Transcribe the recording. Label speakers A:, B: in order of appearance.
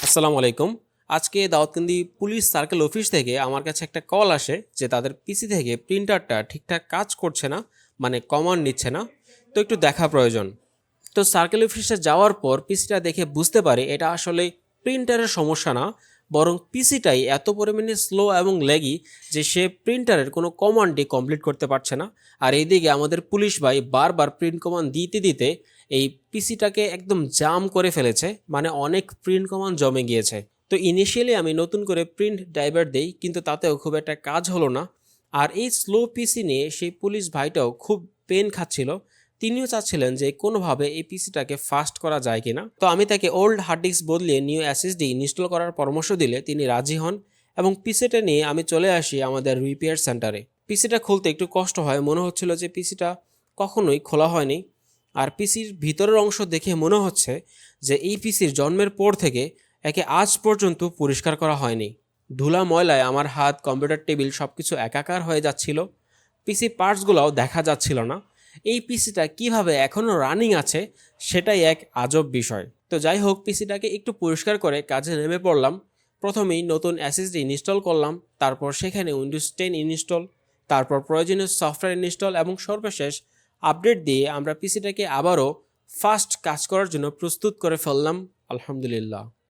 A: আসসালামু আলাইকুম। আজকে দাউদকান্দি পুলিশ সার্কেল অফিস থেকে আমার কাছে একটা কল আসে যে তাদের পিসি থেকে প্রিন্টারটা ঠিকঠাক কাজ করছে না, মানে কমান্ড নিচ্ছে না। তো একটু দেখা প্রয়োজন। তো সার্কেল অফিসে যাওয়ার পর পিসিটা দেখে বুঝতে পারি এটা আসলে প্রিন্টারের সমস্যা না, বরং পিসিটাই এত পরিমাণে স্লো এবং ল্যাগি যে সে প্রিন্টারের কোনো কমান্ডই কমপ্লিট করতে পারছে না। আর এইদিকে আমাদের পুলিশ ভাই বারবার প্রিন্ট কমান্ড দিতে দিতে এই পিসিটাকে একদম জাম করে ফেলেছে, মানে অনেক প্রিন্ট কমান্ড জমে গিয়েছে। তো ইনিশিয়ালি আমি নতুন করে প্রিন্ট ড্রাইভার দেই, কিন্তু তাতেও খুব একটা কাজ হলো না। আর এই স্লো পিসি নিয়ে সেই পুলিশ ভাইটাও খুব পেন খাচ্ছিল। তিনিও চাচ্ছিলেন যে কোনোভাবে এই পিসিটাকে ফাস্ট করা যায় কিনা। তো আমি তাকে ওল্ড হার্ড ডিস্ক বদলিয়ে নিউ এসএসডি ইনস্টল করার পরামর্শ দিলে তিনি রাজি হন এবং পিসিটা নিয়ে আমি চলে আসি আমাদের রিপেয়ার সেন্টারে। পিসিটা খুলতে একটু কষ্ট হয়, মনে হচ্ছিল যে পিসিটা কখনোই খোলা হয়নি। আর পিসির ভিতরের অংশ দেখে মনে হচ্ছে যে এই পিসির জন্মের পর থেকে একে আজ পর্যন্ত পরিষ্কার করা হয়নি। ধুলা ময়লায় আমার হাত, কম্পিউটার টেবিল সব কিছু একাকার হয়ে যাচ্ছিল। পিসি পার্টসগুলোও দেখা যাচ্ছিল না। এই পিসিটা কিভাবে এখনও রানিং আছে সেটাই এক আজব বিষয়। তো যাই হোক, পিসিটাকে একটু পরিষ্কার করে কাজে নেমে পড়লাম। প্রথমেই নতুন এসএসডি ইনস্টল করলাম, তারপর সেখানে উইন্ডোজ 10 ইনস্টল, তারপর প্রয়োজনীয় সফটওয়্যার ইনস্টল এবং সর্বশেষ আপডেট দিয়ে আমরা পিসিটাকে আবারও ফাস্ট কাজ করার জন্য প্রস্তুত করে ফেললাম। আলহামদুলিল্লাহ।